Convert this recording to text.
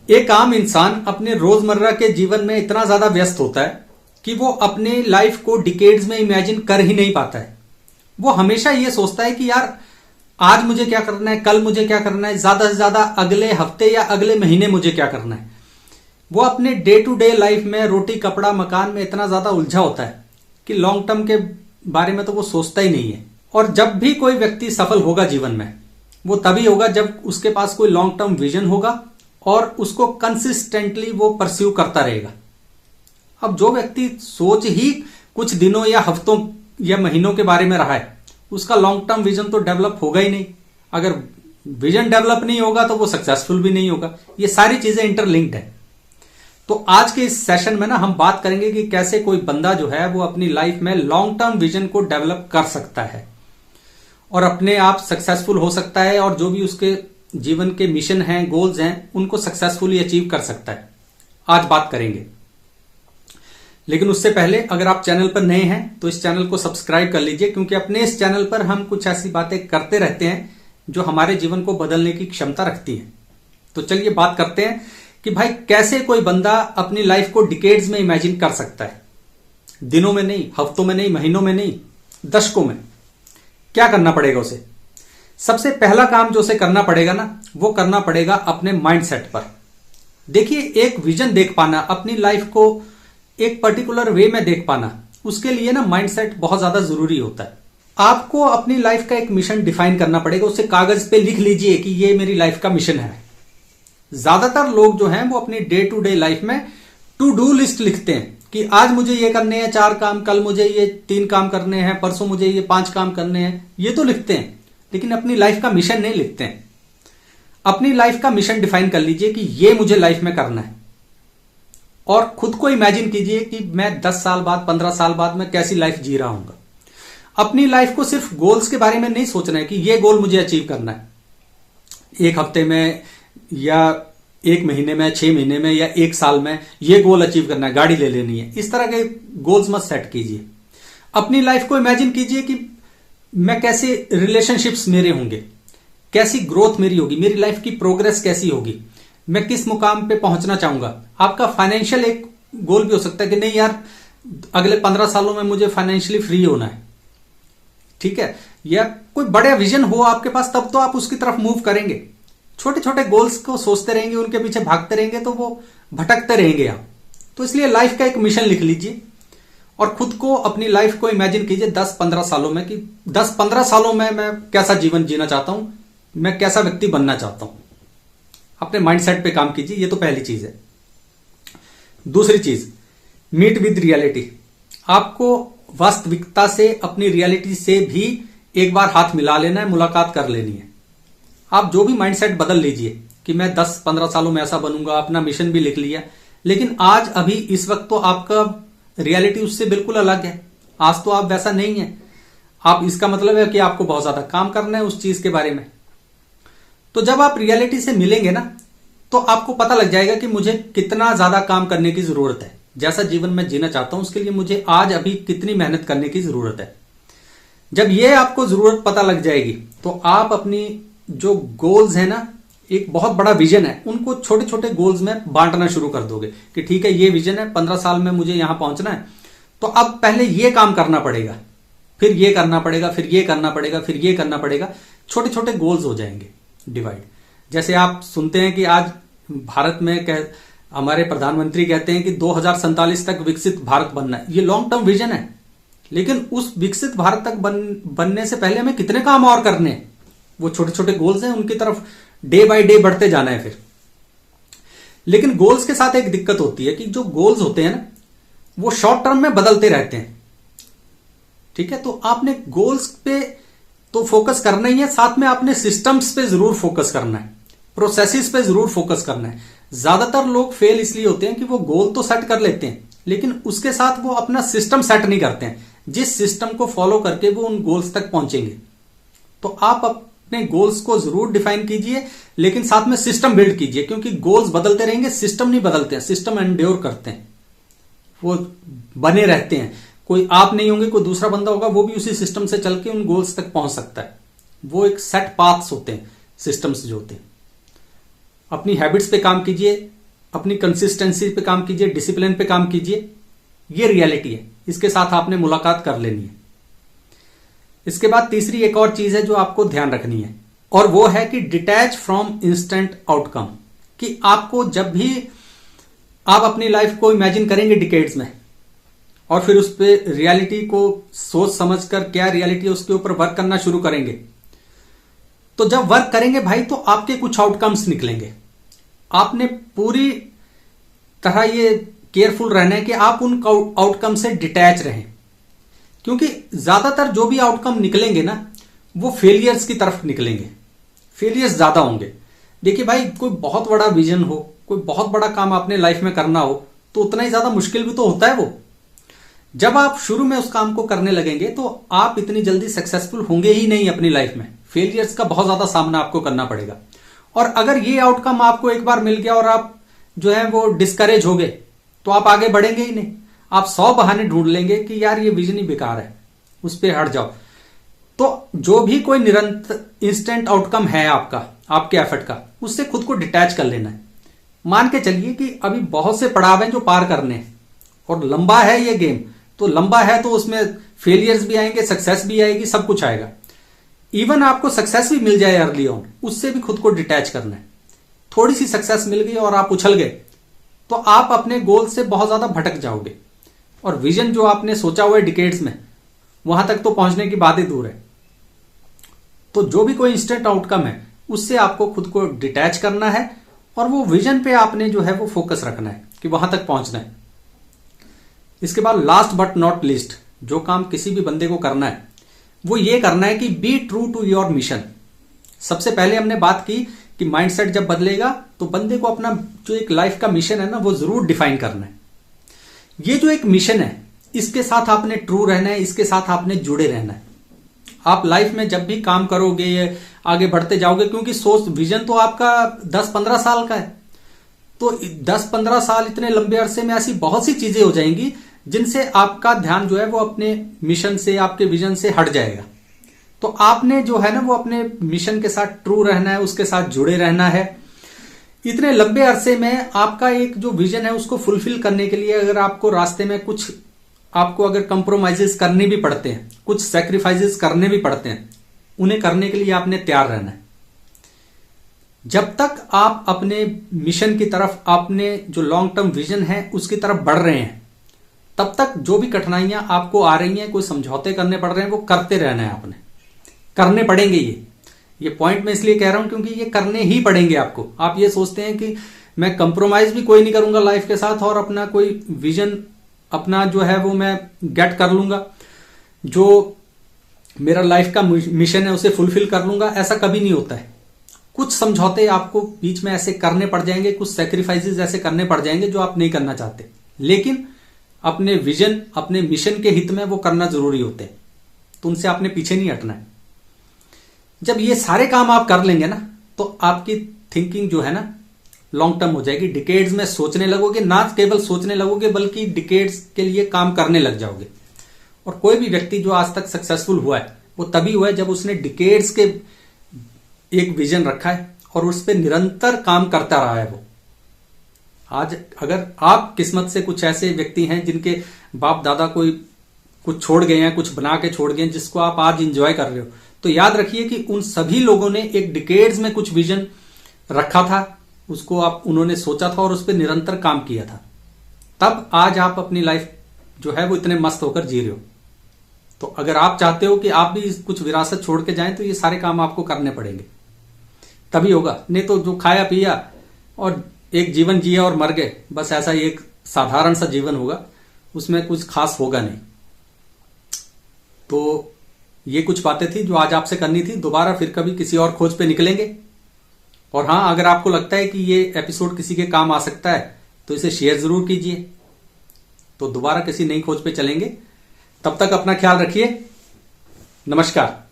एक आम इंसान अपने रोजमर्रा के जीवन में इतना ज्यादा व्यस्त होता है कि वो अपने लाइफ को डिकेड्स में इमेजिन कर ही नहीं पाता है। वो हमेशा ये सोचता है कि यार आज मुझे क्या करना है, कल मुझे क्या करना है, ज्यादा से ज्यादा अगले हफ्ते या अगले महीने मुझे क्या करना है। वो अपने डे टू डे लाइफ में रोटी कपड़ा मकान में इतना ज्यादा उलझा होता है कि लॉन्ग टर्म के बारे में तो वो सोचता ही नहीं है। और जब भी कोई व्यक्ति सफल होगा जीवन में, वो तभी होगा जब उसके पास कोई लॉन्ग टर्म विजन होगा और उसको कंसिस्टेंटली वो परस्यू करता रहेगा। अब जो व्यक्ति सोच ही कुछ दिनों या हफ्तों या महीनों के बारे में रहा है, उसका लॉन्ग टर्म विजन तो डेवलप होगा ही नहीं। अगर विजन डेवलप नहीं होगा तो वो सक्सेसफुल भी नहीं होगा। ये सारी चीजें इंटरलिंक्ड है। तो आज के इस सेशन में ना हम बात करेंगे कि कैसे कोई बंदा जो है वो अपनी लाइफ में लॉन्ग टर्म विजन को डेवलप कर सकता है और अपने आप सक्सेसफुल हो सकता है और जो भी उसके जीवन के मिशन हैं, गोल्स हैं, उनको सक्सेसफुली अचीव कर सकता है। आज बात करेंगे। लेकिन उससे पहले अगर आप चैनल पर नए हैं तो इस चैनल को सब्सक्राइब कर लीजिए, क्योंकि अपने इस चैनल पर हम कुछ ऐसी बातें करते रहते हैं जो हमारे जीवन को बदलने की क्षमता रखती हैं। तो चलिए बात करते हैं कि भाई कैसे कोई बंदा अपनी लाइफ को डिकेड्स में इमेजिन कर सकता है। दिनों में नहीं, हफ्तों में नहीं, महीनों में नहीं, दशकों में। क्या करना पड़ेगा उसे? सबसे पहला काम जो उसे करना पड़ेगा ना, वो करना पड़ेगा अपने माइंडसेट पर। देखिए, एक विजन देख पाना, अपनी लाइफ को एक पर्टिकुलर वे में देख पाना, उसके लिए ना माइंडसेट बहुत ज्यादा जरूरी होता है। आपको अपनी लाइफ का एक मिशन डिफाइन करना पड़ेगा। उसे कागज पे लिख लीजिए कि ये मेरी लाइफ का मिशन है। ज्यादातर लोग जो हैं वो अपनी डे टू डे लाइफ में टू डू लिस्ट लिखते हैं कि आज मुझे ये करने हैं 4 काम, कल मुझे ये 3 काम करने हैं, परसों मुझे ये 5 काम करने हैं। ये तो लिखते हैं, लेकिन अपनी लाइफ का मिशन नहीं लिखते हैं। अपनी लाइफ का मिशन डिफाइन कर लीजिए कि ये मुझे लाइफ में करना है और खुद को इमेजिन कीजिए कि मैं 10 साल बाद, 15 साल बाद मैं कैसी लाइफ जी रहा हूंगा। अपनी लाइफ को सिर्फ गोल्स के बारे में नहीं सोचना है कि ये गोल मुझे अचीव करना है 1 हफ्ते में या 1 महीने में, 6 महीने में या 1 साल में। ये गोल अचीव करना है, गाड़ी ले लेनी है। इस तरह के गोल्स मत सेट कीजिए। अपनी लाइफ को इमेजिन कीजिए कि मैं कैसे रिलेशनशिप्स मेरे होंगे, कैसी ग्रोथ मेरी होगी, मेरी लाइफ की प्रोग्रेस कैसी होगी, मैं किस मुकाम पे पहुंचना चाहूंगा। आपका फाइनेंशियल एक गोल भी हो सकता है कि नहीं यार, अगले 15 सालों में मुझे फाइनेंशियली फ्री होना है, ठीक है। या कोई बड़ा विजन हो आपके पास, तब तो आप उसकी तरफ मूव करेंगे। छोटे छोटे गोल्स को सोचते रहेंगे, उनके पीछे भागते रहेंगे तो वो भटकते रहेंगे आप। तो इसलिए लाइफ का एक मिशन लिख लीजिए और खुद को, अपनी लाइफ को इमेजिन कीजिए 10-15 सालों में कि 10-15 सालों में मैं कैसा जीवन जीना चाहता हूं, मैं कैसा व्यक्ति बनना चाहता हूं। अपने माइंडसेट पे काम कीजिए। ये तो पहली चीज है। दूसरी चीज, मीट विद रियलिटी। आपको वास्तविकता से, अपनी रियलिटी से भी एक बार हाथ मिला लेना है, मुलाकात कर लेनी है। आप जो भी माइंडसेट बदल लीजिए कि मैं 10-15 सालों में ऐसा बनूंगा, अपना मिशन भी लिख लिया, लेकिन आज अभी इस वक्त तो आपका रियलिटी उससे बिल्कुल अलग है। आज तो आप वैसा नहीं है। आप, इसका मतलब है कि आपको बहुत ज्यादा काम करना है उस चीज के बारे में। तो जब आप रियलिटी से मिलेंगे ना, तो आपको पता लग जाएगा कि मुझे कितना ज्यादा काम करने की जरूरत है। जैसा जीवन में जीना चाहता हूं उसके लिए मुझे आज अभी कितनी मेहनत करने की जरूरत है। जब ये आपको जरूरत पता लग जाएगी तो आप अपनी जो गोल्स है ना, एक बहुत बड़ा विजन है, उनको छोटे छोटे गोल्स में बांटना शुरू कर दोगे कि ठीक है, ये विजन है, 15 साल में मुझे यहां पहुंचना है, तो अब पहले ये काम करना पड़ेगा, फिर ये करना पड़ेगा, फिर ये करना पड़ेगा, फिर ये करना पड़ेगा। छोटे छोटे गोल्स हो जाएंगे डिवाइड। जैसे आप सुनते हैं कि आज भारत में हमारे प्रधानमंत्री कहते हैं कि 2047 तक विकसित भारत बनना है। ये लॉन्ग टर्म विजन है, लेकिन उस विकसित भारत तक बनने से पहले हमें कितने काम और करने हैं। वो छोटे छोटे गोल्स हैं, उनकी तरफ डे बाय डे बढ़ते जाना है फिर। लेकिन गोल्स के साथ एक दिक्कत होती है कि जो गोल्स होते हैं ना, वो शॉर्ट टर्म में बदलते रहते हैं, ठीक है। तो आपने गोल्स पे तो फोकस करना ही है, साथ में आपने सिस्टम्स पे जरूर फोकस करना है, प्रोसेसेस पे जरूर फोकस करना है। ज्यादातर लोग फेल इसलिए होते हैं कि वो गोल तो सेट कर लेते हैं, लेकिन उसके साथ वो अपना सिस्टम सेट नहीं करते हैं, जिस सिस्टम को फॉलो करके वो उन गोल्स तक पहुंचेंगे। तो आप अपने गोल्स को जरूर डिफाइन कीजिए, लेकिन साथ में सिस्टम बिल्ड कीजिए, क्योंकि गोल्स बदलते रहेंगे, सिस्टम नहीं बदलते हैं। सिस्टम एंड्योर करते हैं, वो बने रहते हैं। कोई आप नहीं होंगे, कोई दूसरा बंदा होगा, वो भी उसी सिस्टम से चल के उन गोल्स तक पहुंच सकता है। वो एक सेट पाथ्स होते हैं, सिस्टम्स जो होते हैं। अपनी हैबिट्स पे काम कीजिए, अपनी कंसिस्टेंसी पे काम कीजिए, डिसिप्लिन पे काम कीजिए। ये रियलिटी है, इसके साथ आपने मुलाकात कर लेनी है। इसके बाद तीसरी एक और चीज है जो आपको ध्यान रखनी है, और वो है कि डिटैच फ्रॉम इंस्टेंट आउटकम। कि आपको जब भी आप अपनी लाइफ को इमेजिन करेंगे डिकेड्स में, और फिर उस पर रियलिटी को सोच समझकर क्या रियलिटी है उसके ऊपर वर्क करना शुरू करेंगे, तो जब वर्क करेंगे भाई तो आपके कुछ आउटकम्स निकलेंगे। आपने पूरी तरह ये केयरफुल रहना है कि आप उन आउटकम से डिटैच रहें, क्योंकि ज्यादातर जो भी आउटकम निकलेंगे ना वो फेलियर्स की तरफ निकलेंगे, फेलियर्स ज्यादा होंगे। देखिए भाई, कोई बहुत बड़ा विजन हो, कोई बहुत बड़ा काम आपने लाइफ में करना हो, तो उतना ही ज्यादा मुश्किल भी तो होता है वो। जब आप शुरू में उस काम को करने लगेंगे तो आप इतनी जल्दी सक्सेसफुल होंगे ही नहीं अपनी लाइफ में, फेलियर्स का बहुत ज्यादा सामना आपको करना पड़ेगा। और अगर ये आउटकम आपको एक बार मिल गया और आप जो है वो डिस्करेज हो गए, तो आप आगे बढ़ेंगे ही नहीं। आप 100 बहाने ढूंढ लेंगे कि यार ये विजन ही बेकार है, उस पर हट जाओ। तो जो भी कोई निरंतर इंस्टेंट आउटकम है आपका, आपके एफर्ट का, उससे खुद को डिटैच कर लेना है। मान के चलिए कि अभी बहुत से पड़ाव हैं जो पार करने हैं, और लंबा है ये गेम, तो लंबा है तो उसमें फेलियर्स भी आएंगे, सक्सेस भी आएगी, सब कुछ आएगा। इवन आपको सक्सेस भी मिल जाए अर्ली ऑन, उससे भी खुद को डिटैच करना है। थोड़ी सी सक्सेस मिल गई और आप उछल गए, तो आप अपने गोल से बहुत ज्यादा भटक जाओगे, और विजन जो आपने सोचा हुआ है डिकेड्स में, वहां तक तो पहुंचने की बात ही दूर है। तो जो भी कोई इंस्टेंट आउटकम है उससे आपको खुद को डिटैच करना है, और वो विजन पे आपने जो है वो फोकस रखना है कि वहां तक पहुंचना है। इसके बाद लास्ट बट नॉट लीस्ट, जो काम किसी भी बंदे को करना है वो ये करना है कि be true to your mission. सबसे पहले हमने बात की कि माइंडसेट जब बदलेगा तो बंदे को अपना जो एक लाइफ का मिशन है ना वो जरूर डिफाइन करना है। ये जो एक मिशन है इसके साथ आपने ट्रू रहना है, इसके साथ आपने जुड़े रहना है। आप लाइफ में जब भी काम करोगे, आगे बढ़ते जाओगे, क्योंकि सोच विजन तो आपका 10-15 साल का है, तो 10-15 साल इतने लंबे अरसे में ऐसी बहुत सी चीजें हो जाएंगी जिनसे आपका ध्यान जो है वो अपने मिशन से, आपके विजन से हट जाएगा। तो आपने जो है ना वो अपने मिशन के साथ ट्रू रहना है, उसके साथ जुड़े रहना है। इतने लंबे अरसे में आपका एक जो विजन है उसको फुलफिल करने के लिए अगर आपको रास्ते में कुछ आपको अगर कंप्रोमाइजेस करने भी पड़ते हैं, कुछ सैक्रिफाइसेस करने भी पड़ते हैं, उन्हें करने के लिए आपने तैयार रहना है। जब तक आप अपने मिशन की तरफ, अपने जो लॉन्ग टर्म विजन है उसकी तरफ बढ़ रहे हैं, तब तक जो भी कठिनाइयां आपको आ रही हैं, कोई समझौते करने पड़ रहे हैं, वो करते रहना है। आपने करने पड़ेंगे। ये पॉइंट मैं इसलिए कह रहा हूं क्योंकि ये करने ही पड़ेंगे आपको। आप ये सोचते हैं कि मैं कंप्रोमाइज भी कोई नहीं करूंगा लाइफ के साथ और अपना कोई विजन अपना जो है वो मैं गेट कर लूंगा, जो मेरा लाइफ का मिशन है उसे फुलफिल कर लूंगा, ऐसा कभी नहीं होता है। कुछ समझौते आपको बीच में ऐसे करने पड़ जाएंगे, कुछ सैक्रिफाइसेस ऐसे करने पड़ जाएंगे जो आप नहीं करना चाहते, लेकिन अपने विजन, अपने मिशन के हित में वो करना जरूरी होते हैं, तो उनसे आपने पीछे नहीं हटना है। जब ये सारे काम आप कर लेंगे ना तो आपकी थिंकिंग जो है ना लॉन्ग टर्म हो जाएगी। डिकेड्स में सोचने लगोगे, ना केवल सोचने लगोगे बल्कि डिकेड्स के लिए काम करने लग जाओगे। और कोई भी व्यक्ति जो आज तक सक्सेसफुल हुआ है वो तभी हुआ है जब उसने डिकेड्स के एक विजन रखा है और उस पर निरंतर काम करता रहा है। वो आज अगर आप किस्मत से कुछ ऐसे व्यक्ति हैं जिनके बाप दादा कोई कुछ छोड़ गए हैं, कुछ बना के छोड़ गए हैं, जिसको आप आज इंजॉय कर रहे हो, तो याद रखिए कि उन सभी लोगों ने एक डिकेड्स में कुछ विजन रखा था, उसको आप उन्होंने सोचा था और उस पर निरंतर काम किया था। तब आज आप अपनी लाइफ जो है वो इतने मस्त होकर जी रहे हो। तो अगर आप चाहते हो कि आप भी कुछ विरासत छोड़ के जाएं तो ये सारे काम आपको करने पड़ेंगे, तभी होगा। नहीं तो जो खाया पिया और एक जीवन जिया और मर गए, बस ऐसा ही एक साधारण सा जीवन होगा, उसमें कुछ खास होगा नहीं। तो ये कुछ बातें थी जो आज आपसे करनी थी। दोबारा फिर कभी किसी और खोज पे निकलेंगे। और हाँ, अगर आपको लगता है कि ये एपिसोड किसी के काम आ सकता है तो इसे शेयर जरूर कीजिए। तो दोबारा किसी नई खोज पे चलेंगे। तब तक अपना ख्याल रखिए। नमस्कार।